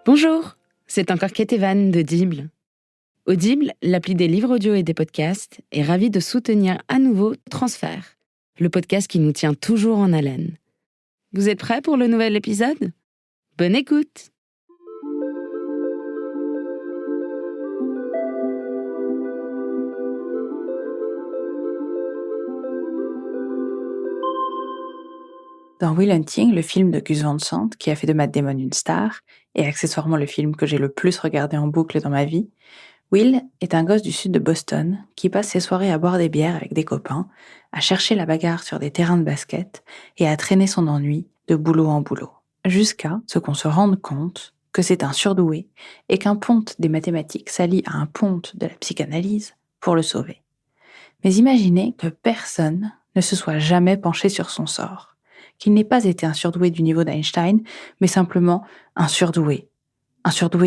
Bonjour, c'est encore Ketevan d'Audible. Audible, l'appli des livres audio et des podcasts, est ravie de soutenir à nouveau Transfert, le podcast qui nous tient toujours en haleine. Vous êtes prêts pour le nouvel épisode ? Bonne écoute! Dans Will Hunting, le film de Gus Van Sant, qui a fait de Matt Damon une star, et accessoirement le film que j'ai le plus regardé en boucle dans ma vie, Will est un gosse du sud de Boston qui passe ses soirées à boire des bières avec des copains, à chercher la bagarre sur des terrains de basket et à traîner son ennui de boulot en boulot. Jusqu'à ce qu'on se rende compte que c'est un surdoué et qu'un ponte des mathématiques s'allie à un ponte de la psychanalyse pour le sauver. Mais imaginez que personne ne se soit jamais penché sur son sort, qu'il n'ait pas été un surdoué du niveau d'Einstein, mais simplement un surdoué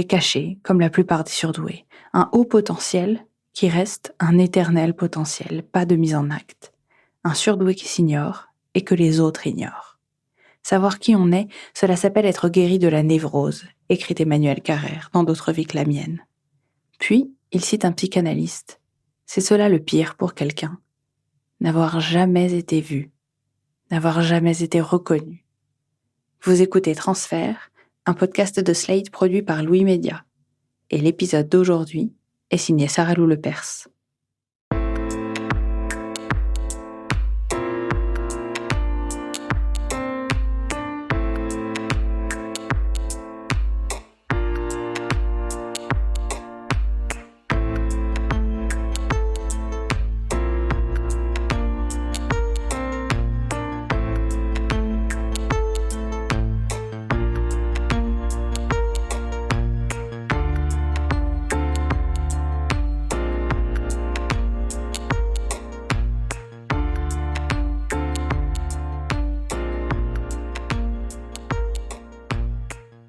caché, comme la plupart des surdoués, un haut potentiel qui reste un éternel potentiel, pas de mise en acte, un surdoué qui s'ignore et que les autres ignorent. Savoir qui on est, cela s'appelle être guéri de la névrose, écrit Emmanuel Carrère dans D'autres vies que la mienne. Puis, il cite un psychanalyste. C'est cela le pire pour quelqu'un. N'avoir jamais été vu, n'avoir jamais été reconnu. Vous écoutez Transfert, un podcast de Slate produit par Louis Média. Et l'épisode d'aujourd'hui est signé Sarah Lou Lepers.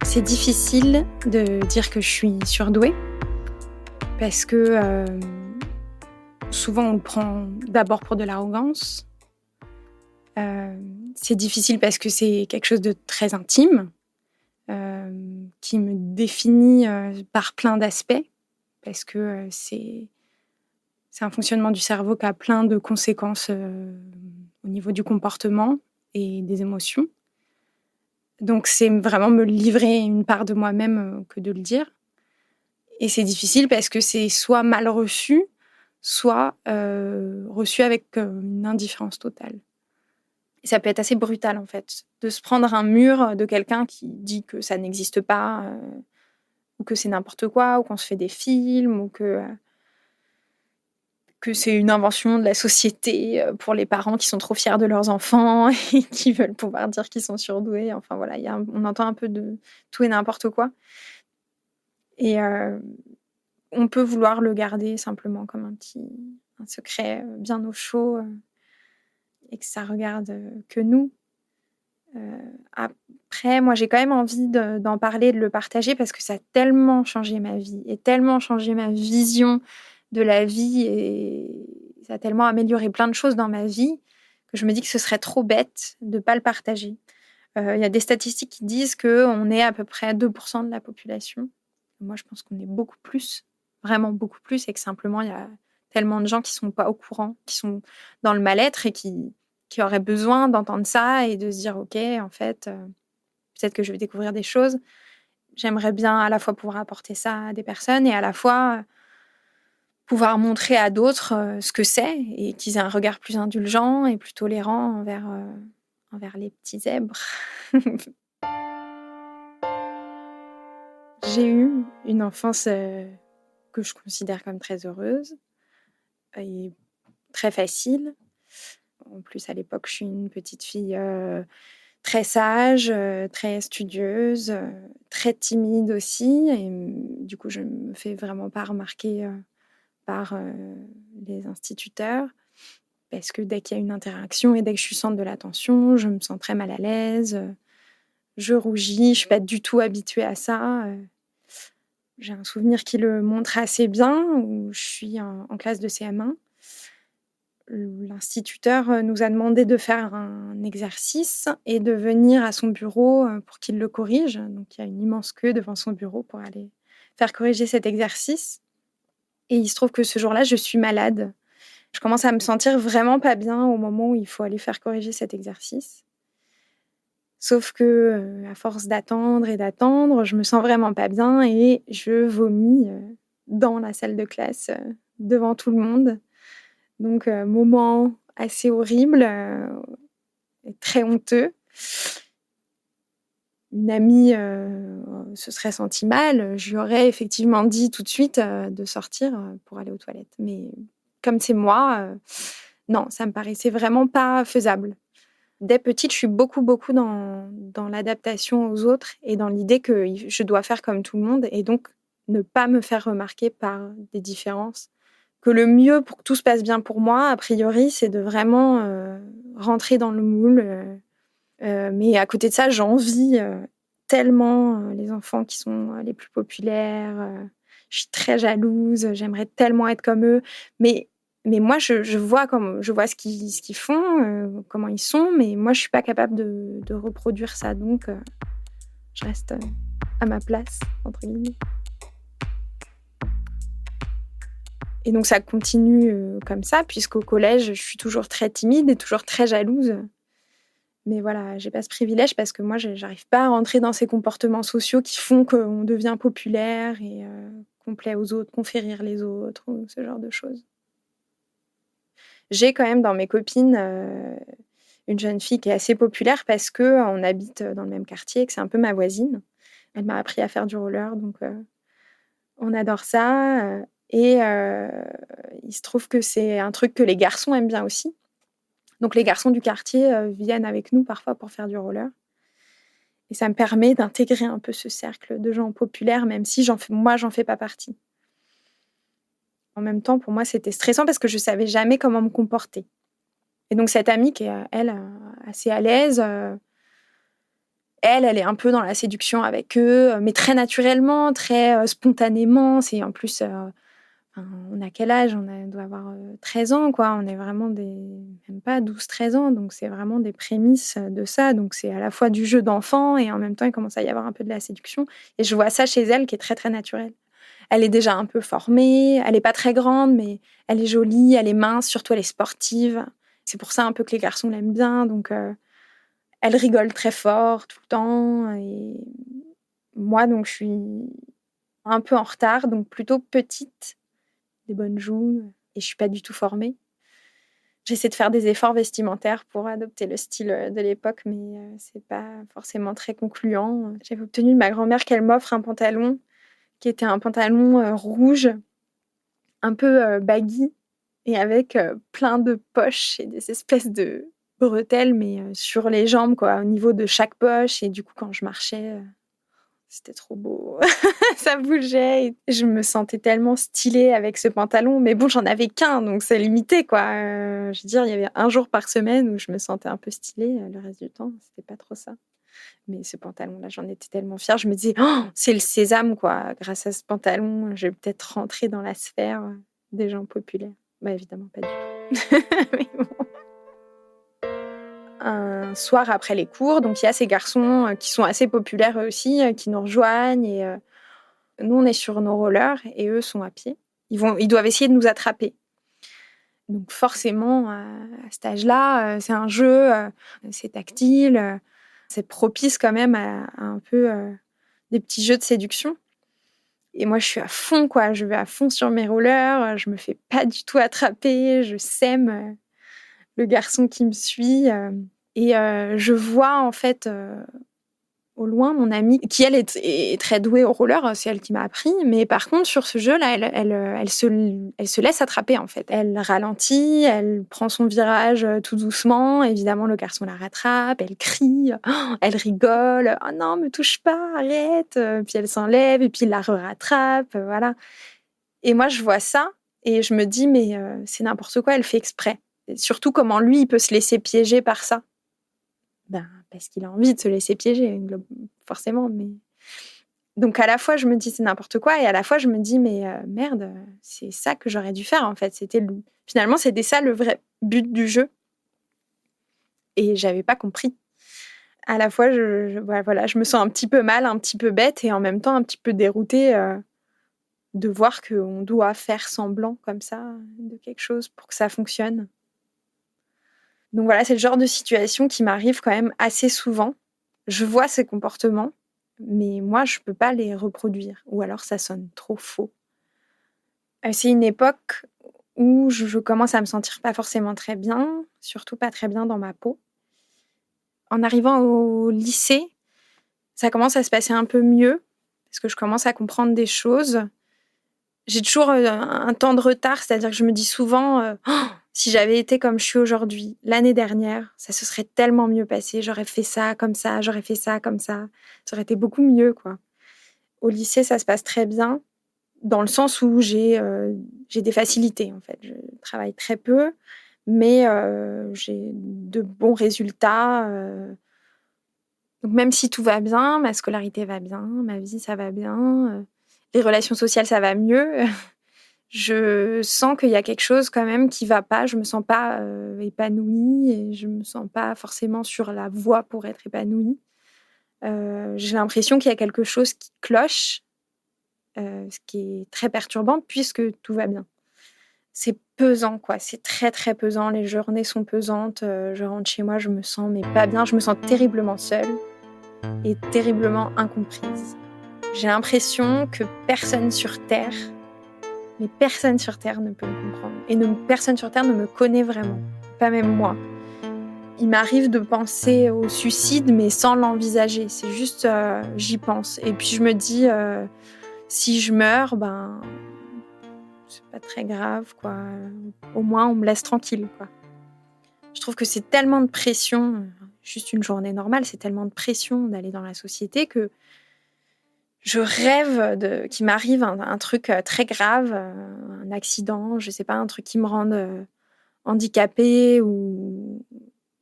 C'est difficile de dire que je suis surdouée parce que souvent on le prend d'abord pour de l'arrogance. C'est difficile parce que c'est quelque chose de très intime qui me définit par plein d'aspects parce que c'est un fonctionnement du cerveau qui a plein de conséquences au niveau du comportement et des émotions. Donc, c'est vraiment me livrer une part de moi-même que de le dire. Et c'est difficile parce que c'est soit mal reçu, soit reçu avec une indifférence totale. Et ça peut être assez brutal, en fait, de se prendre un mur de quelqu'un qui dit que ça n'existe pas, ou que c'est n'importe quoi, ou qu'on se fait des films, ou que c'est une invention de la société pour les parents qui sont trop fiers de leurs enfants et qui veulent pouvoir dire qu'ils sont surdoués. Enfin voilà, on entend un peu de tout et n'importe quoi. Et on peut vouloir le garder simplement comme un secret bien au chaud et que ça regarde que nous. Après, moi, j'ai quand même envie d'en parler, de le partager parce que ça a tellement changé ma vie et tellement changé ma vision de la vie et ça a tellement amélioré plein de choses dans ma vie que je me dis que ce serait trop bête de ne pas le partager. Il y a des statistiques qui disent qu'on est à peu près 2% de la population. Moi, je pense qu'on est beaucoup plus, vraiment beaucoup plus, et que simplement, il y a tellement de gens qui ne sont pas au courant, qui sont dans le mal-être et qui auraient besoin d'entendre ça et de se dire « Ok, en fait, peut-être que je vais découvrir des choses. » J'aimerais bien à la fois pouvoir apporter ça à des personnes et à la fois pouvoir montrer à d'autres ce que c'est et qu'ils aient un regard plus indulgent et plus tolérant envers les petits zèbres. J'ai eu une enfance que je considère comme très heureuse et très facile. En plus, à l'époque, je suis une petite fille très sage, très studieuse, très timide aussi. Et du coup, je ne me fais vraiment pas remarquer par les instituteurs. Parce que dès qu'il y a une interaction et dès que je suis centre de l'attention, je me sens très mal à l'aise. Je rougis, je ne suis pas du tout habituée à ça. J'ai un souvenir qui le montre assez bien, où je suis en classe de CM1. l'instituteur nous a demandé de faire un exercice et de venir à son bureau pour qu'il le corrige. Donc, il y a une immense queue devant son bureau pour aller faire corriger cet exercice. Et il se trouve que ce jour-là, je suis malade. Je commence à me sentir vraiment pas bien au moment où il faut aller faire corriger cet exercice. Sauf que, à force d'attendre et d'attendre, je me sens vraiment pas bien et je vomis dans la salle de classe devant tout le monde. Donc, moment assez horrible et très honteux. Une amie se serait sentie mal. Je lui aurais effectivement dit tout de suite de sortir pour aller aux toilettes. Mais comme c'est moi, non, ça me paraissait vraiment pas faisable. Dès petite, je suis beaucoup dans l'adaptation aux autres et dans l'idée que je dois faire comme tout le monde et donc ne pas me faire remarquer par des différences. Que le mieux pour que tout se passe bien pour moi, a priori, c'est de vraiment rentrer dans le moule. Mais à côté de ça, j'envie tellement les enfants qui sont les plus populaires. Je suis très jalouse, j'aimerais tellement être comme eux. Mais moi, je vois ce qu'ils font, comment ils sont, mais moi, je suis pas capable de reproduire ça. Donc, je reste à ma place, entre guillemets. Et donc, ça continue comme ça, puisqu'au collège, je suis toujours très timide et toujours très jalouse. Mais voilà, j'ai pas ce privilège parce que moi, j'arrive pas à rentrer dans ces comportements sociaux qui font qu'on devient populaire et qu'on plaît aux autres, qu'on fait rire les autres, ou ce genre de choses. J'ai quand même dans mes copines une jeune fille qui est assez populaire parce qu'on habite dans le même quartier et que c'est un peu ma voisine. Elle m'a appris à faire du roller, donc on adore ça. Et il se trouve que c'est un truc que les garçons aiment bien aussi. Donc les garçons du quartier viennent avec nous parfois pour faire du roller. Et ça me permet d'intégrer un peu ce cercle de gens populaires, même si moi, j'en fais pas partie. En même temps, pour moi, c'était stressant parce que je savais jamais comment me comporter. Et donc cette amie qui est, elle, assez à l'aise, elle est un peu dans la séduction avec eux, mais très naturellement, très spontanément. C'est en plus... on a quel âge? On doit avoir 13 ans, quoi. On est vraiment même pas 12-13 ans, donc c'est vraiment des prémices de ça. Donc c'est à la fois du jeu d'enfant et en même temps, il commence à y avoir un peu de la séduction. Et je vois ça chez elle qui est très, très naturel. Elle est déjà un peu formée, elle n'est pas très grande, mais elle est jolie, elle est mince, surtout elle est sportive. C'est pour ça un peu que les garçons l'aiment bien. Donc elle rigole très fort tout le temps. Et moi, donc, je suis un peu en retard, donc plutôt petite. Des bonnes joues et je suis pas du tout formée. J'essaie de faire des efforts vestimentaires pour adopter le style de l'époque, mais c'est pas forcément très concluant. J'avais obtenu de ma grand-mère qu'elle m'offre un pantalon qui était un pantalon rouge, un peu baggy et avec plein de poches et des espèces de bretelles, mais sur les jambes, quoi, au niveau de chaque poche. Et du coup, quand je marchais, c'était trop beau. Ça bougeait et je me sentais tellement stylée avec ce pantalon. Mais bon, j'en avais qu'un, donc c'est limité, quoi. Je veux dire, il y avait un jour par semaine où je me sentais un peu stylée. Le reste du temps, c'était pas trop ça. Mais ce pantalon-là, j'en étais tellement fière. Je me disais, oh, c'est le sésame, quoi. Grâce à ce pantalon, je vais peut-être rentrer dans la sphère des gens populaires. Bah, évidemment, pas du tout. Mais bon. Un soir après les cours, donc il y a ces garçons qui sont assez populaires eux aussi, qui nous rejoignent et nous on est sur nos rollers et eux sont à pied. Ils doivent essayer de nous attraper. Donc forcément à cet âge-là, c'est un jeu, c'est tactile, c'est propice quand même à un peu des petits jeux de séduction. Et moi je suis à fond, quoi, je vais à fond sur mes rollers, je me fais pas du tout attraper, je sème le garçon qui me suit. Et je vois en fait au loin mon amie qui elle est très douée au roller, c'est elle qui m'a appris. Mais par contre sur ce jeu-là, elle se laisse attraper en fait. Elle ralentit, elle prend son virage tout doucement. Évidemment le garçon la rattrape, elle crie, oh, elle rigole. Oh non, me touche pas, arrête. Puis elle s'enlève et puis il la rattrape, voilà. Et moi je vois ça et je me dis mais c'est n'importe quoi, elle fait exprès. Et surtout comment lui il peut se laisser piéger par ça. Ben, parce qu'il a envie de se laisser piéger, forcément. Mais Donc à la fois, je me dis c'est n'importe quoi et à la fois, je me dis mais merde, c'est ça que j'aurais dû faire en fait. Finalement, c'était ça le vrai but du jeu et j'avais pas compris. À la fois, voilà, je me sens un petit peu mal, un petit peu bête et en même temps un petit peu déroutée de voir qu'on doit faire semblant comme ça de quelque chose pour que ça fonctionne. Donc voilà, c'est le genre de situation qui m'arrive quand même assez souvent. Je vois ces comportements, mais moi, je peux pas les reproduire. Ou alors, ça sonne trop faux. C'est une époque où je commence à me sentir pas forcément très bien, surtout pas très bien dans ma peau. En arrivant au lycée, ça commence à se passer un peu mieux, parce que je commence à comprendre des choses. J'ai toujours un temps de retard, c'est-à-dire que je me dis souvent «Oh, si j'avais été comme je suis aujourd'hui, l'année dernière, ça se serait tellement mieux passé. J'aurais fait ça comme ça, j'aurais fait ça comme ça. Ça aurait été beaucoup mieux, quoi». Au lycée, ça se passe très bien, dans le sens où j'ai des facilités, en fait. Je travaille très peu, mais j'ai de bons résultats. Donc même si tout va bien, ma scolarité va bien, ma vie, ça va bien, les relations sociales, ça va mieux. Je sens qu'il y a quelque chose quand même qui va pas. Je me sens pas épanouie et je me sens pas forcément sur la voie pour être épanouie. J'ai l'impression qu'il y a quelque chose qui cloche, ce qui est très perturbant puisque tout va bien. C'est pesant, quoi. C'est très, très pesant. Les journées sont pesantes. Je rentre chez moi, je me sens mais pas bien. Je me sens terriblement seule et terriblement incomprise. J'ai l'impression que personne sur Terre, mais personne sur Terre ne peut me comprendre. Et personne sur Terre ne me connaît vraiment. Pas même moi. Il m'arrive de penser au suicide, mais sans l'envisager. C'est juste, j'y pense. Et puis je me dis, si je meurs, ben, c'est pas très grave, quoi. Au moins, on me laisse tranquille, quoi. Je trouve que c'est tellement de pression, juste une journée normale, c'est tellement de pression d'aller dans la société que je rêve qu'il m'arrive un truc très grave, un accident, je sais pas, un truc qui me rende handicapée ou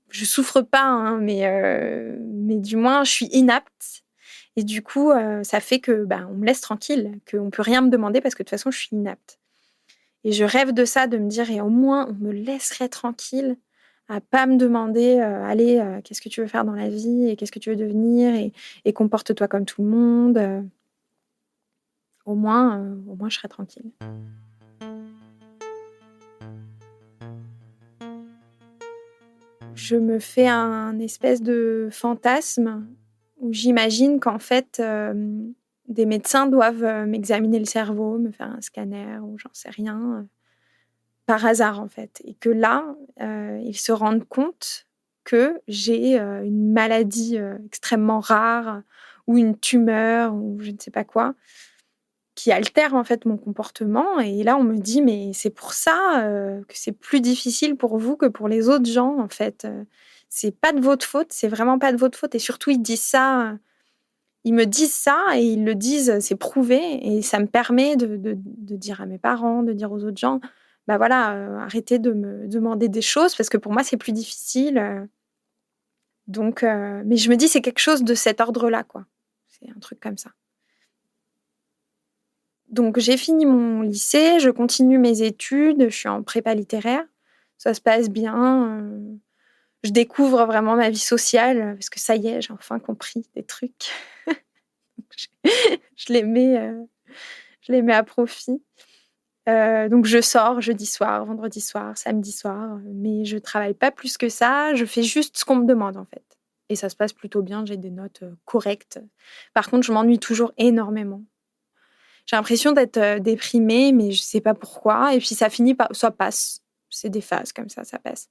je souffre pas, hein, mais du moins je suis inapte et du coup ça fait que on me laisse tranquille, qu'on peut rien me demander parce que de toute façon je suis inapte. Et je rêve de ça, de me dire et au moins on me laisserait tranquille à pas me demander allez qu'est-ce que tu veux faire dans la vie et qu'est-ce que tu veux devenir et comporte-toi comme tout le monde. Au moins je serais tranquille. Je me fais un espèce de fantasme où j'imagine qu'en fait, des médecins doivent m'examiner le cerveau, me faire un scanner ou j'en sais rien, par hasard en fait. Et que là, ils se rendent compte que j'ai une maladie extrêmement rare ou une tumeur ou je ne sais pas quoi, qui altère en fait mon comportement. Et là, on me dit, mais c'est pour ça que c'est plus difficile pour vous que pour les autres gens en fait. C'est pas de votre faute, c'est vraiment pas de votre faute. Et surtout, ils disent ça, ils me disent ça et ils le disent, c'est prouvé. Et ça me permet de dire à mes parents, de dire aux autres gens, bah voilà, arrêtez de me demander des choses parce que pour moi, c'est plus difficile. Donc, mais je me dis, c'est quelque chose de cet ordre-là, quoi. C'est un truc comme ça. Donc j'ai fini mon lycée, je continue mes études, je suis en prépa littéraire. Ça se passe bien. Je découvre vraiment ma vie sociale parce que ça y est, j'ai enfin compris des trucs. je les mets à profit. Donc je sors jeudi soir, vendredi soir, samedi soir, mais je travaille pas plus que ça. Je fais juste ce qu'on me demande en fait. Et ça se passe plutôt bien, j'ai des notes correctes. Par contre, je m'ennuie toujours énormément. J'ai l'impression d'être déprimée, mais je sais pas pourquoi. Et puis ça finit par... Ça passe. C'est des phases comme ça passe.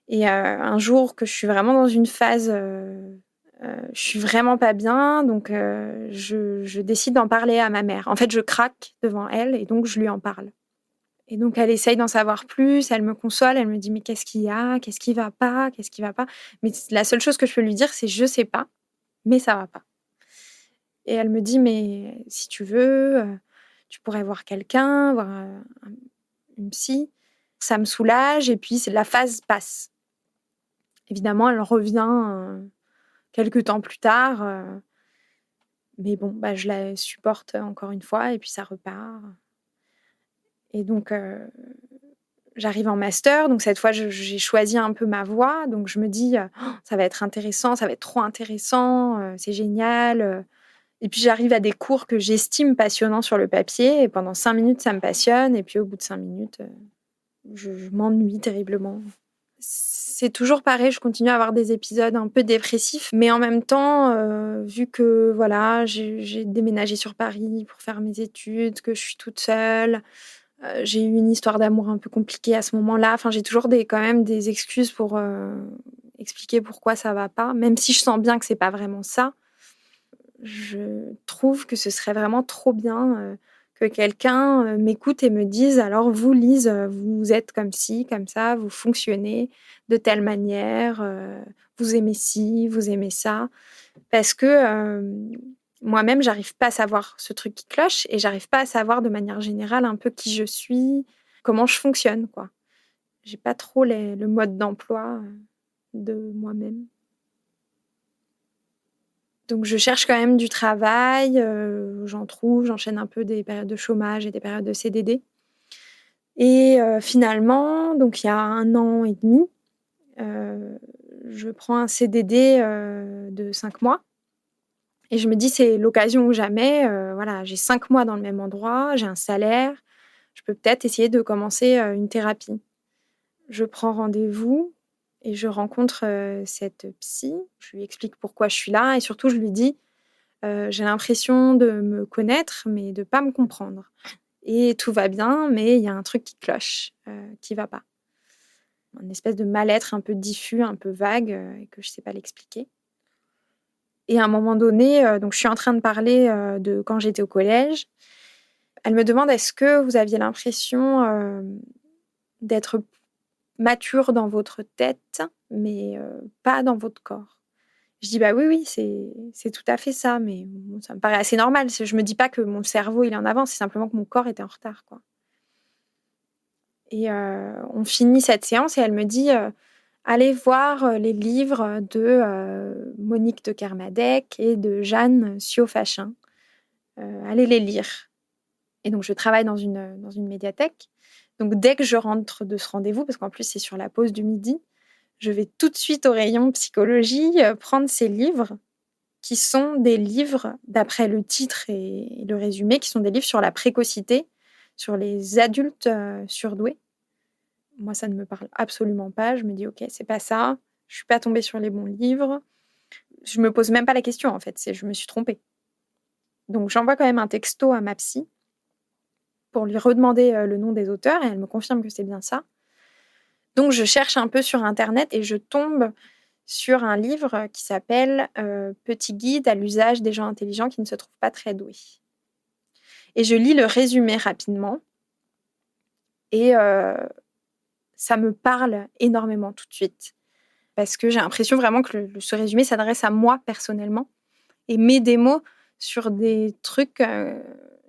Et un jour que je suis vraiment dans une phase... je suis vraiment pas bien, donc je décide d'en parler à ma mère. En fait, je craque devant elle et donc je lui en parle. Et donc elle essaye d'en savoir plus, elle me console, elle me dit « Mais qu'est-ce qu'il y a ? Qu'est-ce qui va pas ? Qu'est-ce qui va pas ?» Mais la seule chose que je peux lui dire, c'est « Je sais pas, mais ça va pas. » Et elle me dit, mais si tu veux, tu pourrais voir quelqu'un, voir une psy. Ça me soulage et puis la phase passe. Évidemment, elle revient quelques temps plus tard. Mais bon, je la supporte encore une fois et puis ça repart. Et donc, j'arrive en master, donc cette fois, j'ai choisi un peu ma voie. Donc je me dis: «Oh, ça va être intéressant, ça va être trop intéressant, c'est génial», et puis j'arrive à des cours que j'estime passionnants sur le papier et pendant 5 minutes, ça me passionne et puis au bout de 5 minutes, je m'ennuie terriblement. C'est toujours pareil, je continue à avoir des épisodes un peu dépressifs, mais en même temps, vu que voilà, j'ai déménagé sur Paris pour faire mes études, que je suis toute seule, j'ai eu une histoire d'amour un peu compliquée à ce moment-là. Enfin, j'ai toujours quand même des excuses pour, expliquer pourquoi ça va pas, même si je sens bien que c'est pas vraiment ça. Je trouve que ce serait vraiment trop bien, que quelqu'un, m'écoute et me dise: «Alors vous Lise, vous êtes comme ci, comme ça, vous fonctionnez de telle manière, vous aimez ci, vous aimez ça». Parce que, moi-même, j'arrive pas à savoir ce truc qui cloche et j'arrive pas à savoir de manière générale un peu qui je suis, comment je fonctionne, quoi. J'ai pas trop le mode d'emploi, de moi-même. Donc je cherche quand même du travail, j'en trouve, j'enchaîne un peu des périodes de chômage et des périodes de CDD et finalement, donc il y a 1 an et demi, heu, je prends un CDD, de 5 mois et je me dis: «C'est l'occasion ou jamais», voilà, j'ai 5 mois dans le même endroit, j'ai un salaire, je peux peut-être essayer de commencer, une thérapie. Je prends rendez-vous et je rencontre, cette psy. Je lui explique pourquoi je suis là et surtout je lui dis: «J'ai l'impression de me connaître, mais de pas me comprendre et tout va bien, mais il y a un truc qui cloche, qui va pas». Une espèce de mal-être un peu diffus, un peu vague, et que je sais pas l'expliquer et à un moment donné, donc je suis en train de parler, de quand j'étais au collège. Elle me demande: «Est-ce que vous aviez l'impression, d'être mature dans votre tête, mais pas dans votre corps?» Je dis: «Bah, oui, oui, c'est tout à fait ça, mais bon, ça me paraît assez normal». Je me dis pas que mon cerveau, il est en avance, c'est simplement que mon corps était en retard, quoi et on finit cette séance et elle me dit, «Allez voir, les livres de, Monique de Kermadec et de Jeanne Siofachin. Allez les lire» et donc je travaille dans une médiathèque. Donc dès que je rentre de ce rendez-vous, parce qu'en plus c'est sur la pause du midi, je vais tout de suite au rayon psychologie, prendre ces livres qui sont des livres, d'après le titre et le résumé, qui sont des livres sur la précocité, sur les adultes, surdoués. Moi, ça ne me parle absolument pas. Je me dis: «OK, c'est pas ça. Je suis pas tombée sur les bons livres». Je me pose même pas la question, en fait, c'est je me suis trompée. Donc j'envoie quand même un texto à ma psy pour lui redemander, le nom des auteurs et elle me confirme que c'est bien ça. Donc je cherche un peu sur internet et je tombe sur un livre qui s'appelle, «Petit guide à l'usage des gens intelligents qui ne se trouvent pas très doués» et je lis le résumé rapidement et ça me parle énormément tout de suite. Parce que j'ai l'impression vraiment que ce résumé s'adresse à moi personnellement et met des mots sur des trucs,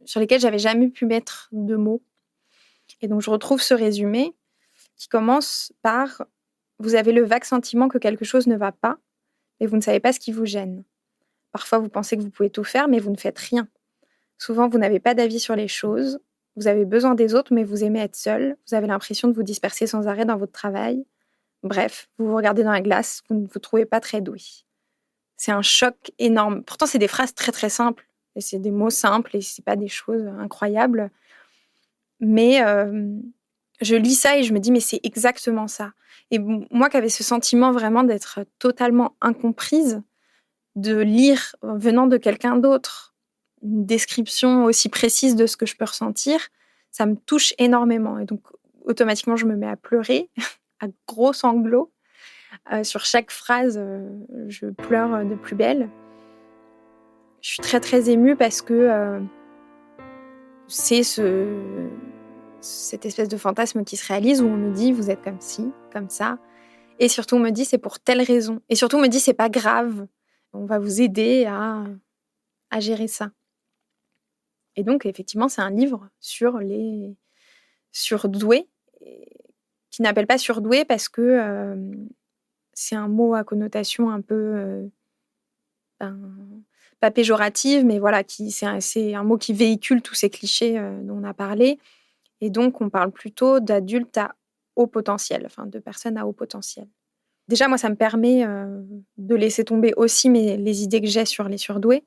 sur lesquels j'avais jamais pu mettre de mots et donc je retrouve ce résumé qui commence par: «Vous avez le vague sentiment que quelque chose ne va pas, mais vous ne savez pas ce qui vous gêne. Parfois, vous pensez que vous pouvez tout faire, mais vous ne faites rien. Souvent, vous n'avez pas d'avis sur les choses. Vous avez besoin des autres, mais vous aimez être seul. Vous avez l'impression de vous disperser sans arrêt dans votre travail. Bref, vous vous regardez dans la glace, vous ne vous trouvez pas très doué». C'est un choc énorme. Pourtant, c'est des phrases très, très simples et c'est des mots simples et c'est pas des choses incroyables. Mais je lis ça et je me dis: «Mais c'est exactement ça» et moi qui avais ce sentiment vraiment d'être totalement incomprise, de lire, venant de quelqu'un d'autre, une description aussi précise de ce que je peux ressentir, ça me touche énormément et donc automatiquement, je me mets à pleurer à gros sanglots. Sur chaque phrase, je pleure, de plus belle. Je suis très, très émue parce que, c'est cette espèce de fantasme qui se réalise où on me dit: «Vous êtes comme ci, comme ça» et surtout on me dit: «C'est pour telle raison» et surtout on me dit: «C'est pas grave, on va vous aider à gérer ça» et donc effectivement, c'est un livre sur les surdoués et qui n'appelle pas surdoués parce que, c'est un mot à connotation un peu, ben, pas péjorative, mais voilà, c'est un mot qui véhicule tous ces clichés dont on a parlé. Et donc, on parle plutôt d'adultes à haut potentiel, enfin de personnes à haut potentiel. Déjà, moi, ça me permet de laisser tomber aussi les idées que j'ai sur les surdoués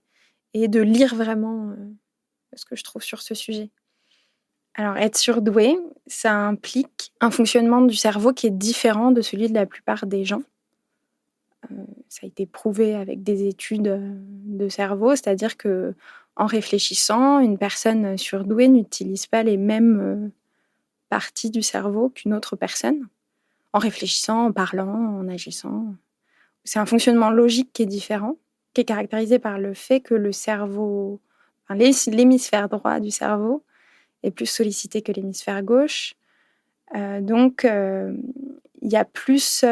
et de lire vraiment ce que je trouve sur ce sujet. Alors, être surdoué, ça implique un fonctionnement du cerveau qui est différent de celui de la plupart des gens. Ça a été prouvé avec des études de cerveau, c'est-à-dire que en réfléchissant, une personne surdouée n'utilise pas les mêmes parties du cerveau qu'une autre personne. En réfléchissant, en parlant, en agissant. C'est un fonctionnement logique qui est différent, qui est caractérisé par le fait que le cerveau, enfin, l'hémisphère droit du cerveau est plus sollicité que l'hémisphère gauche. Donc, il y a plus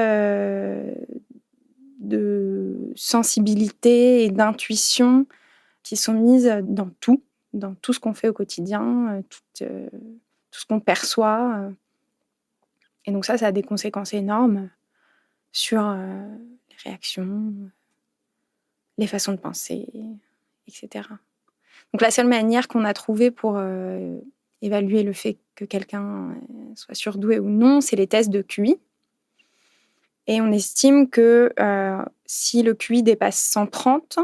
de sensibilité et d'intuition qui sont mises dans tout ce qu'on fait au quotidien, tout ce qu'on perçoit. Et donc ça a des conséquences énormes sur les réactions, les façons de penser, etc. Donc la seule manière qu'on a trouvée pour évaluer le fait que quelqu'un soit surdoué ou non, c'est les tests de QI. Et on estime que si le QI dépasse 130,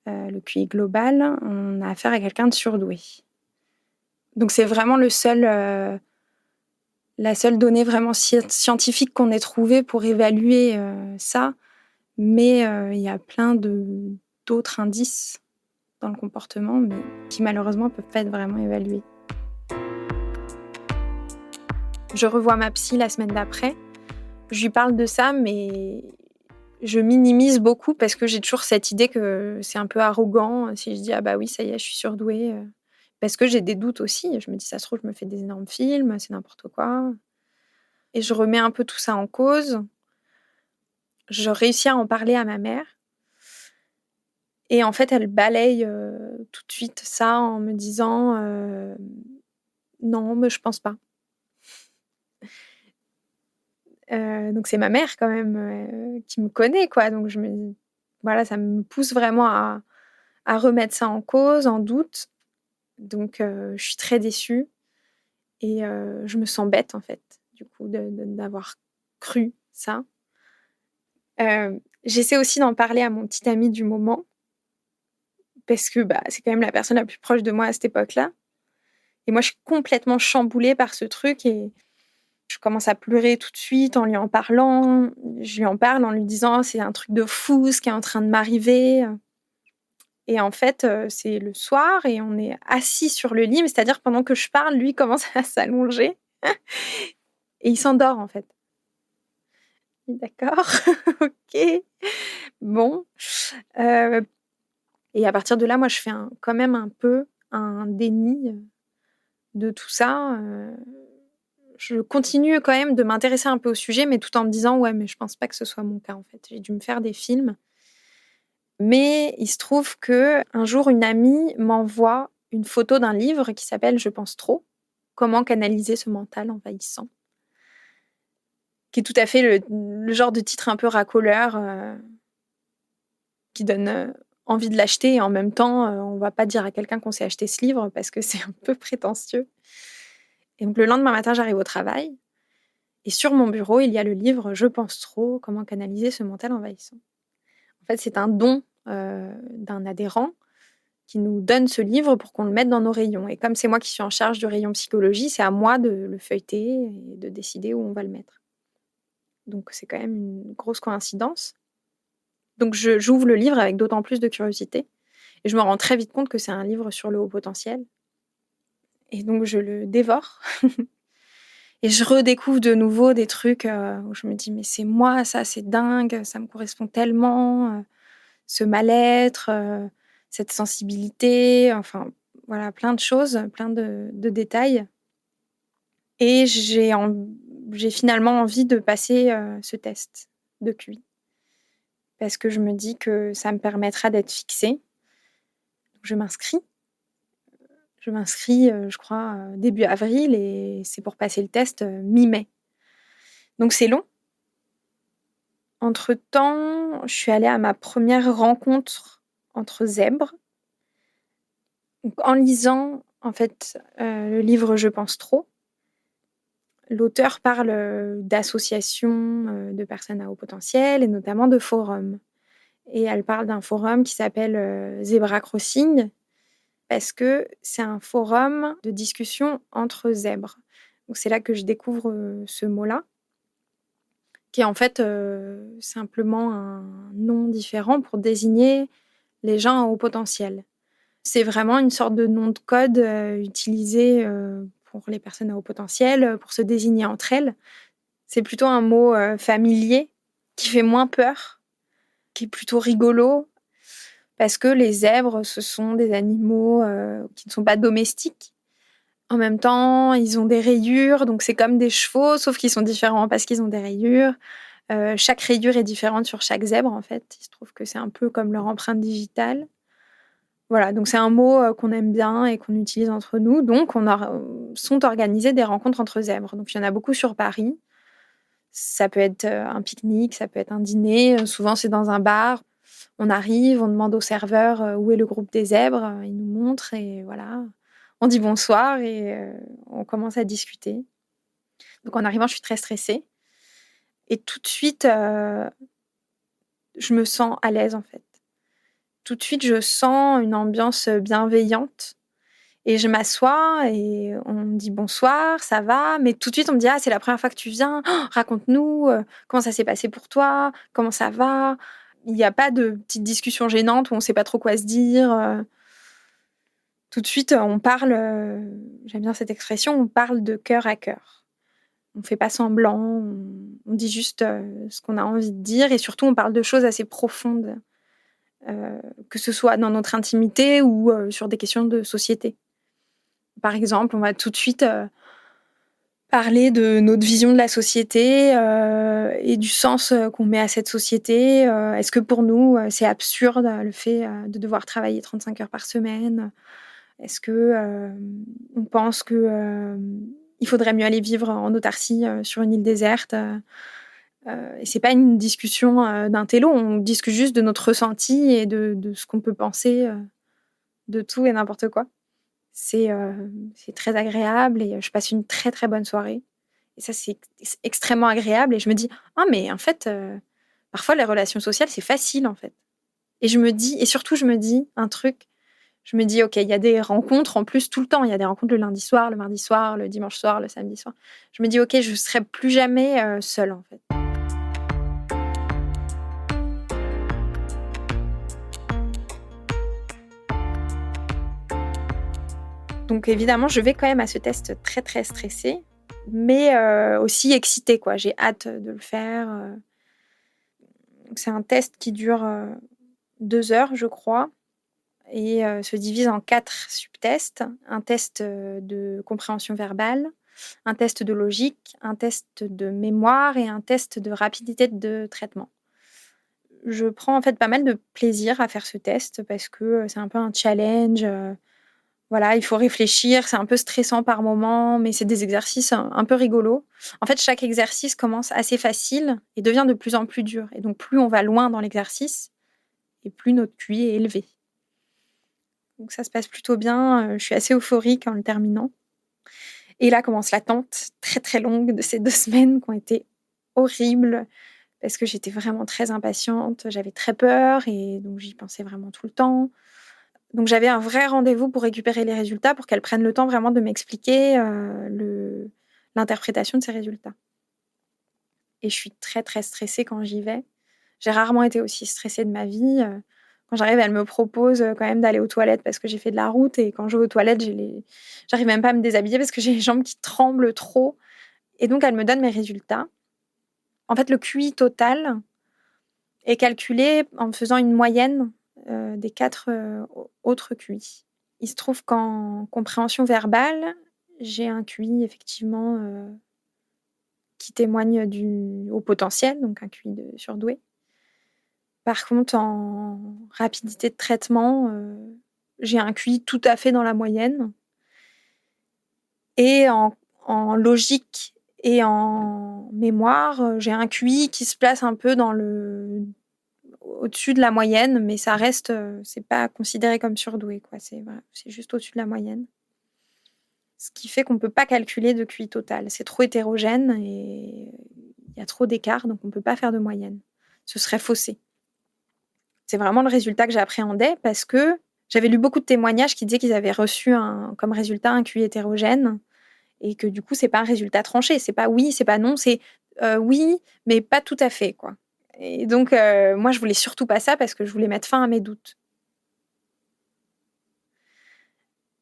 le QI global, on a affaire à quelqu'un de surdoué. Donc c'est vraiment la seule donnée vraiment scientifique qu'on ait trouvée pour évaluer ça. Mais il y a plein d'autres indices dans le comportement, mais qui malheureusement ne peuvent pas être vraiment évalués. Je revois ma psy la semaine d'après. Je lui parle de ça, mais je minimise beaucoup parce que j'ai toujours cette idée que c'est un peu arrogant si je dis « Ah bah oui, ça y est, je suis surdouée ». Parce que j'ai des doutes aussi. Je me dis « Ça se trouve, je me fais des énormes films, c'est n'importe quoi ». Et je remets un peu tout ça en cause. Je réussis à en parler à ma mère. Et en fait, elle balaye tout de suite ça en me disant « Non, mais je pense pas ». Donc c'est ma mère quand même qui me connaît, quoi. Donc voilà, ça me pousse vraiment à remettre ça en cause, en doute. Donc je suis très déçue et je me sens bête en fait, du coup, d'avoir cru ça. J'essaie aussi d'en parler à mon petit ami du moment parce que c'est quand même la personne la plus proche de moi à cette époque-là. Et moi, je suis complètement chamboulée par ce truc et je commence à pleurer tout de suite en lui en parlant. Je lui en parle en lui disant « C'est un truc de fou ce qui est en train de m'arriver ». Et en fait, c'est le soir et on est assis sur le lit, c'est-à-dire pendant que je parle, lui commence à s'allonger et il s'endort en fait. D'accord, ok, bon. Et à partir de là, moi, je fais quand même un peu un déni de tout ça. Je continue quand même de m'intéresser un peu au sujet, mais tout en me disant « Ouais, mais je pense pas que ce soit mon cas en fait. J'ai dû me faire des films ». Mais il se trouve qu'un jour, une amie m'envoie une photo d'un livre qui s'appelle « Je pense trop. Comment canaliser ce mental envahissant », qui est tout à fait le genre de titre un peu racoleur qui donne envie de l'acheter. Et en même temps, on ne va pas dire à quelqu'un qu'on s'est acheté ce livre parce que c'est un peu prétentieux. Et donc, le lendemain matin, j'arrive au travail. Et sur mon bureau, il y a le livre « Je pense trop. Comment canaliser ce mental envahissant ». En fait, c'est un don d'un adhérent qui nous donne ce livre pour qu'on le mette dans nos rayons. Et comme c'est moi qui suis en charge du rayon psychologie, c'est à moi de le feuilleter et de décider où on va le mettre. Donc, c'est quand même une grosse coïncidence. Donc, j'ouvre le livre avec d'autant plus de curiosité. Et je me rends très vite compte que c'est un livre sur le haut potentiel. Et donc, je le dévore. Et je redécouvre de nouveau des trucs où je me dis « Mais c'est moi, ça, c'est dingue, ça me correspond tellement. Ce mal-être, cette sensibilité, enfin, voilà, plein de choses, plein de détails. Et j'ai finalement envie de passer ce test de QI. Parce que je me dis que ça me permettra d'être fixée. Donc, je m'inscris. Je crois, début avril et c'est pour passer le test mi-mai. Donc, c'est long. Entre-temps, je suis allée à ma première rencontre entre zèbres. Donc, en lisant, en fait, le livre Je pense trop, l'auteur parle d'associations de personnes à haut potentiel et notamment de forums. Et elle parle d'un forum qui s'appelle Zebra Crossing parce que c'est un forum de discussion entre zèbres. Donc c'est là que je découvre ce mot-là, qui est en fait simplement un nom différent pour désigner les gens à haut potentiel. C'est vraiment une sorte de nom de code utilisé pour les personnes à haut potentiel, pour se désigner entre elles. C'est plutôt un mot familier qui fait moins peur, qui est plutôt rigolo, parce que les zèbres, ce sont des animaux qui ne sont pas domestiques. En même temps, ils ont des rayures, donc c'est comme des chevaux, sauf qu'ils sont différents parce qu'ils ont des rayures. Chaque rayure est différente sur chaque zèbre, en fait. Il se trouve que c'est un peu comme leur empreinte digitale. Voilà, donc c'est un mot qu'on aime bien et qu'on utilise entre nous. Donc, sont organisées des rencontres entre zèbres. Donc, il y en a beaucoup sur Paris. Ça peut être un pique-nique, ça peut être un dîner. Souvent, c'est dans un bar. On arrive, on demande au serveur où est le groupe des zèbres. Il nous montre et voilà. On dit bonsoir et on commence à discuter. Donc, en arrivant, je suis très stressée. Et tout de suite, je me sens à l'aise, en fait. Tout de suite, je sens une ambiance bienveillante. Et je m'assois et on me dit bonsoir, ça va, mais tout de suite on me dit ah c'est la première fois que tu viens, oh, raconte-nous comment ça s'est passé pour toi, comment ça va. Il n'y a pas de petite discussion gênante où on ne sait pas trop quoi se dire. Tout de suite on parle, j'aime bien cette expression, on parle de cœur à cœur. On ne fait pas semblant, on dit juste ce qu'on a envie de dire et surtout on parle de choses assez profondes, que ce soit dans notre intimité ou sur des questions de société. Par exemple, on va tout de suite parler de notre vision de la société et du sens qu'on met à cette société. Est-ce que pour nous, c'est absurde le fait de devoir travailler 35 heures par semaine? Est-ce que on pense que il faudrait mieux aller vivre en autarcie sur une île déserte? Et c'est pas une discussion d'un télo, on discute juste de notre ressenti et de ce qu'on peut penser de tout et n'importe quoi. C'est très agréable et je passe une très, très bonne soirée et ça, c'est extrêmement agréable et je me dis: «Ah mais en fait, parfois les relations sociales, c'est facile, en fait» et je me dis et surtout je me dis un truc, je me dis: «OK, il y a des rencontres en plus tout le temps, il y a des rencontres le lundi soir, le mardi soir, le dimanche soir, le samedi soir». Je me dis: «OK, je serai plus jamais, seule, en fait». Donc évidemment, je vais quand même à ce test très, très stressée, mais aussi excitée, quoi. J'ai hâte de le faire. C'est un test qui dure 2 heures, je crois, et se divise en 4 subtests. Un test de compréhension verbale, un test de logique, un test de mémoire et un test de rapidité de traitement. Je prends en fait pas mal de plaisir à faire ce test parce que c'est un peu un challenge. Voilà, il faut réfléchir, c'est un peu stressant par moments, mais c'est des exercices un peu rigolos. En fait, chaque exercice commence assez facile et devient de plus en plus dur. Et donc, plus on va loin dans l'exercice, et plus notre QI est élevé. Donc, ça se passe plutôt bien. Je suis assez euphorique en le terminant. Et là commence l'attente très, très longue de ces 2 semaines qui ont été horribles parce que j'étais vraiment très impatiente. J'avais très peur et donc j'y pensais vraiment tout le temps. Donc j'avais un vrai rendez-vous pour récupérer les résultats, pour qu'elle prenne le temps vraiment de m'expliquer l'interprétation de ces résultats. Et je suis très, très stressée quand j'y vais. J'ai rarement été aussi stressée de ma vie. Quand j'arrive, elle me propose quand même d'aller aux toilettes parce que j'ai fait de la route. Et quand je vais aux toilettes, j'arrive même pas à me déshabiller parce que j'ai les jambes qui tremblent trop. Et donc, elle me donne mes résultats. En fait, le QI total est calculé en faisant une moyenne des 4 autres QI. Il se trouve qu'en compréhension verbale, j'ai un QI effectivement qui témoigne du haut potentiel, donc un QI de surdoué. Par contre, en rapidité de traitement, j'ai un QI tout à fait dans la moyenne. Et en logique et en mémoire, j'ai un QI qui se place un peu au-dessus de la moyenne, mais ça reste, c'est pas considéré comme surdoué, quoi. C'est juste au-dessus de la moyenne. Ce qui fait qu'on ne peut pas calculer de QI total. C'est trop hétérogène et il y a trop d'écart, donc on ne peut pas faire de moyenne. Ce serait faussé. C'est vraiment le résultat que j'appréhendais parce que j'avais lu beaucoup de témoignages qui disaient qu'ils avaient reçu comme résultat un QI hétérogène et que du coup, c'est pas un résultat tranché. C'est pas oui, c'est pas non, c'est oui, mais pas tout à fait, quoi. Et donc, moi, je voulais surtout pas ça parce que je voulais mettre fin à mes doutes.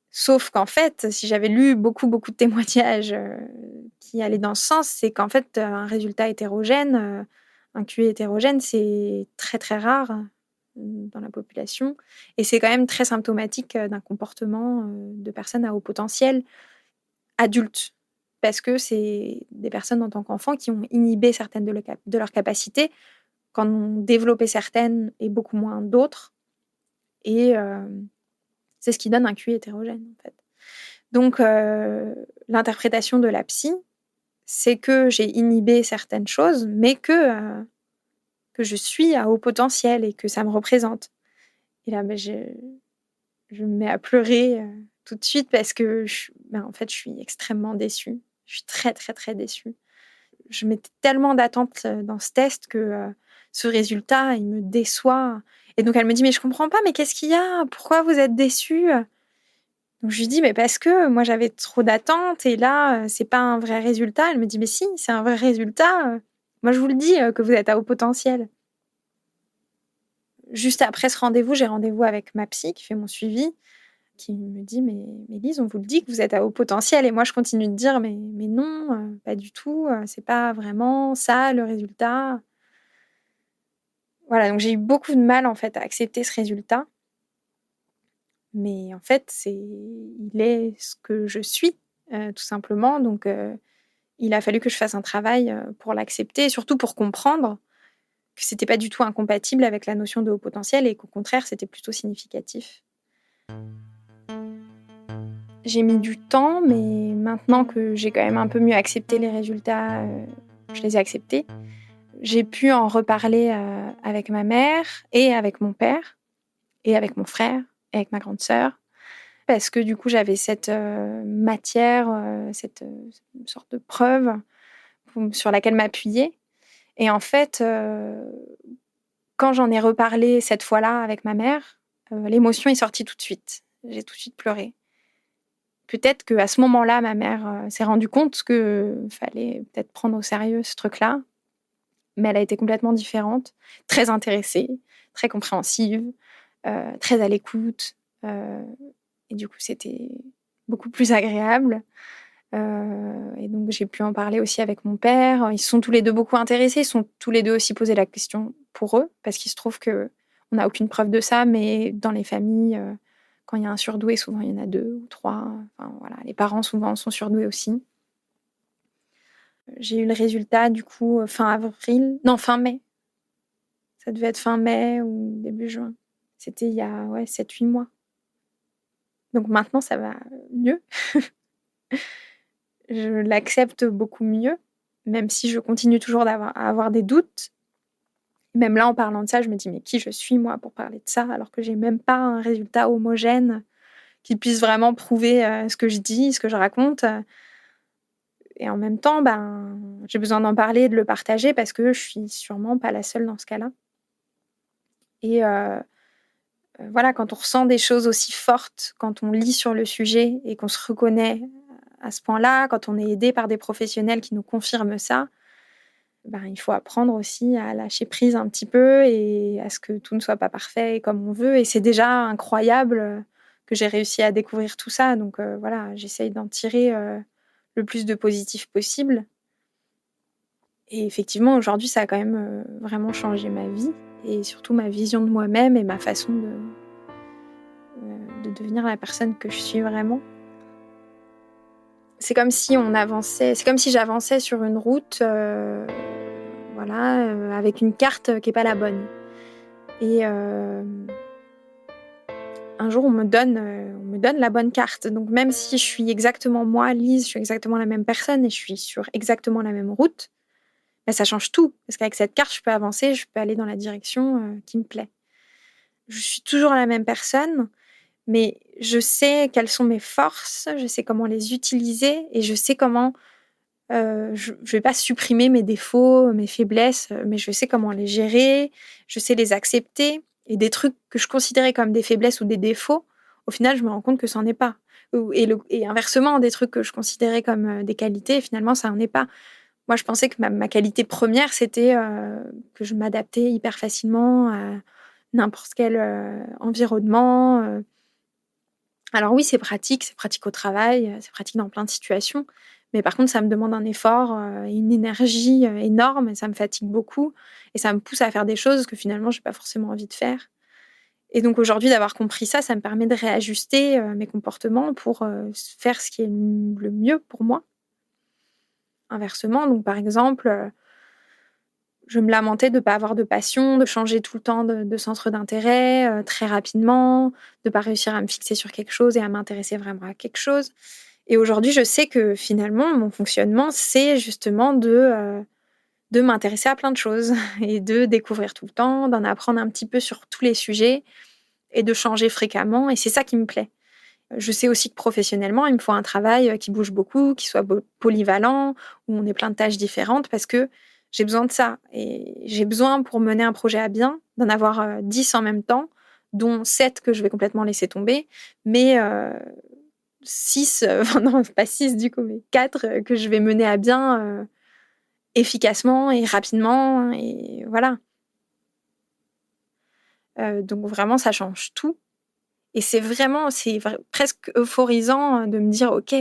Sauf qu'en fait, si j'avais lu beaucoup de témoignages qui allaient dans ce sens, c'est qu'en fait, un résultat hétérogène, un QI hétérogène, c'est très, très rare dans la population. Et c'est quand même très symptomatique d'un comportement de personnes à haut potentiel adultes. Parce que c'est des personnes en tant qu'enfants qui ont inhibé certaines de leurs capacités, qu'en ont développé certaines et beaucoup moins d'autres. Et c'est ce qui donne un QI hétérogène, en fait. Donc, l'interprétation de la psy, c'est que j'ai inhibé certaines choses, mais que je suis à haut potentiel et que ça me représente. Et là, je me mets à pleurer tout de suite parce que en fait, je suis extrêmement déçue. Je suis très, très, très déçue. Je mettais tellement d'attentes dans ce test que ce résultat, il me déçoit. Et donc, elle me dit, mais je comprends pas, mais qu'est-ce qu'il y a? Pourquoi vous êtes déçue? Donc, je lui dis, mais parce que moi, j'avais trop d'attentes et là, c'est pas un vrai résultat. Elle me dit, mais si, c'est un vrai résultat. Moi, je vous le dis que vous êtes à haut potentiel. Juste après ce rendez-vous, j'ai rendez-vous avec ma psy qui fait mon suivi, qui me dit, mais Lise, on vous le dit que vous êtes à haut potentiel. Et moi, je continue de dire, mais non, pas du tout. C'est pas vraiment ça, le résultat. Voilà, donc j'ai eu beaucoup de mal, en fait, à accepter ce résultat. Mais en fait, il est ce que je suis, tout simplement. Donc, il a fallu que je fasse un travail pour l'accepter et surtout pour comprendre que c'était pas du tout incompatible avec la notion de haut potentiel et qu'au contraire, c'était plutôt significatif. J'ai mis du temps, mais maintenant que j'ai quand même un peu mieux accepté les résultats, je les ai acceptés. J'ai pu en reparler avec ma mère et avec mon père et avec mon frère et avec ma grande sœur. Parce que du coup, j'avais cette matière, cette sorte de preuve sur laquelle m'appuyer. Et en fait, quand j'en ai reparlé cette fois-là avec ma mère, l'émotion est sortie tout de suite. J'ai tout de suite pleuré. Peut-être qu'à ce moment-là, ma mère s'est rendue compte qu'il fallait peut-être prendre au sérieux ce truc-là. Mais elle a été complètement différente, très intéressée, très compréhensive, très à l'écoute. Et du coup, c'était beaucoup plus agréable. Et donc, j'ai pu en parler aussi avec mon père. Ils sont tous les deux beaucoup intéressés. Ils sont tous les deux aussi posé la question pour eux, parce qu'il se trouve qu'on n'a aucune preuve de ça, mais dans les familles, quand il y a un surdoué, souvent il y en a 2 ou 3. Enfin, voilà. Les parents, souvent, sont surdoués aussi. J'ai eu le résultat, du coup, fin mai. Ça devait être fin mai ou début juin. C'était il y a 7-8 mois. Donc maintenant, ça va mieux. Je l'accepte beaucoup mieux, même si je continue toujours à avoir des doutes. Même là, en parlant de ça, je me dis, mais qui je suis, moi, pour parler de ça, alors que j'ai même pas un résultat homogène qui puisse vraiment prouver ce que je dis, ce que je raconte. Et en même temps, j'ai besoin d'en parler et de le partager parce que je suis sûrement pas la seule dans ce cas-là. Et voilà, quand on ressent des choses aussi fortes, quand on lit sur le sujet et qu'on se reconnaît à ce point-là, quand on est aidé par des professionnels qui nous confirment ça, il faut apprendre aussi à lâcher prise un petit peu et à ce que tout ne soit pas parfait comme on veut. Et c'est déjà incroyable que j'ai réussi à découvrir tout ça. Donc voilà, j'essaye d'en tirer le plus de positif possible. Et effectivement, aujourd'hui, ça a quand même vraiment changé ma vie et surtout ma vision de moi-même et ma façon de devenir la personne que je suis vraiment. C'est comme si j'avançais sur une route, avec une carte qui est pas la bonne. Et un jour, on me donne la bonne carte. Donc même si je suis exactement moi, Lise, je suis exactement la même personne et je suis sur exactement la même route, ça change tout. Parce qu'avec cette carte, je peux avancer, je peux aller dans la direction qui me plaît. Je suis toujours la même personne, mais je sais quelles sont mes forces, je sais comment les utiliser et je sais comment... je ne vais pas supprimer mes défauts, mes faiblesses, mais je sais comment les gérer, je sais les accepter. Et des trucs que je considérais comme des faiblesses ou des défauts, au final, je me rends compte que ça n'en est pas. Et inversement, des trucs que je considérais comme des qualités, finalement, ça n'en est pas. Moi, je pensais que ma qualité première, c'était que je m'adaptais hyper facilement à n'importe quel environnement. Alors oui, c'est pratique au travail, c'est pratique dans plein de situations. Mais par contre, ça me demande un effort et une énergie énorme, et ça me fatigue beaucoup. Et ça me pousse à faire des choses que finalement, je n'ai pas forcément envie de faire. Et donc aujourd'hui, d'avoir compris ça, ça me permet de réajuster mes comportements pour faire ce qui est le mieux pour moi. Inversement, donc par exemple, je me lamentais de ne pas avoir de passion, de changer tout le temps de centre d'intérêt très rapidement, de ne pas réussir à me fixer sur quelque chose et à m'intéresser vraiment à quelque chose. Et aujourd'hui, je sais que finalement, mon fonctionnement, c'est justement de m'intéresser à plein de choses et de découvrir tout le temps, d'en apprendre un petit peu sur tous les sujets et de changer fréquemment. Et c'est ça qui me plaît. Je sais aussi que professionnellement, il me faut un travail qui bouge beaucoup, qui soit polyvalent, où on ait plein de tâches différentes parce que j'ai besoin de ça. Et j'ai besoin, pour mener un projet à bien, d'en avoir 10 en même temps, dont 7 que je vais complètement laisser tomber, mais 6, non, pas 6 du coup, mais 4 que je vais mener à bien efficacement et rapidement. Et voilà. Donc vraiment, ça change tout. Et c'est presque euphorisant de me dire, OK,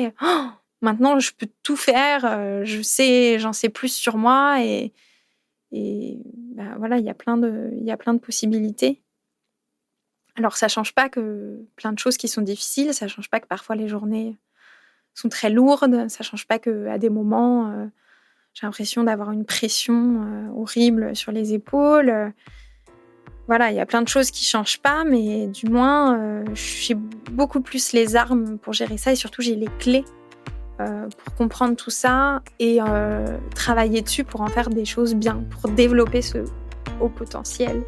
maintenant je peux tout faire, j'en sais plus sur moi et voilà, il y a plein de possibilités. Alors ça change pas que plein de choses qui sont difficiles, ça change pas que parfois les journées sont très lourdes, ça change pas qu'à des moments j'ai l'impression d'avoir une pression horrible sur les épaules. Voilà, il y a plein de choses qui changent pas, mais du moins, j'ai beaucoup plus les armes pour gérer ça et surtout, j'ai les clés pour comprendre tout ça et travailler dessus pour en faire des choses bien, pour développer ce haut potentiel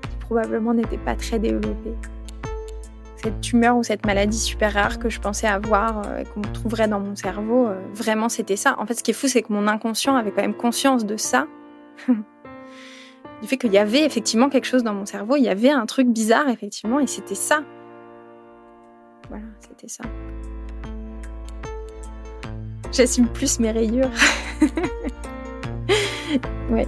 qui probablement n'était pas très développé. Cette tumeur ou cette maladie super rare que je pensais avoir et qu'on trouverait dans mon cerveau, vraiment, c'était ça. En fait, ce qui est fou, c'est que mon inconscient avait quand même conscience de ça. Du fait qu'il y avait effectivement quelque chose dans mon cerveau, il y avait un truc bizarre, effectivement, et c'était ça. Voilà, c'était ça. J'assume plus mes rayures. Ouais.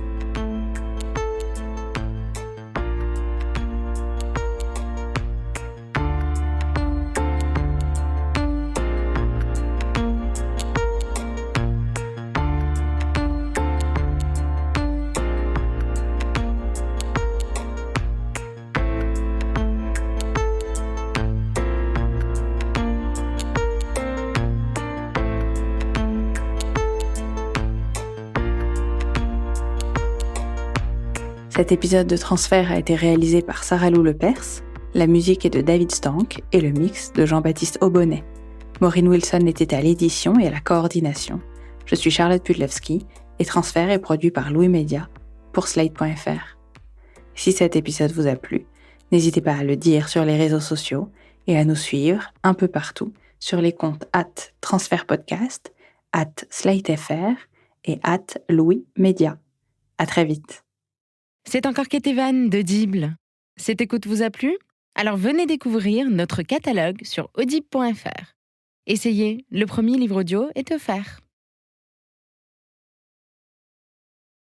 Cet épisode de Transfert a été réalisé par Sarah Lou Lepers, la musique est de David Stank et le mix de Jean-Baptiste Aubonnet. Maureen Wilson était à l'édition et à la coordination. Je suis Charlotte Pudlewski et Transfert est produit par Louis Média pour Slate.fr. Si cet épisode vous a plu, n'hésitez pas à le dire sur les réseaux sociaux et à nous suivre un peu partout sur les comptes @transfertpodcast, @SlateFR et @LouisMédia. À très vite. C'est encore Ketevan d'Audible. Cette écoute vous a plu ? Alors venez découvrir notre catalogue sur audible.fr. Essayez, le premier livre audio est offert.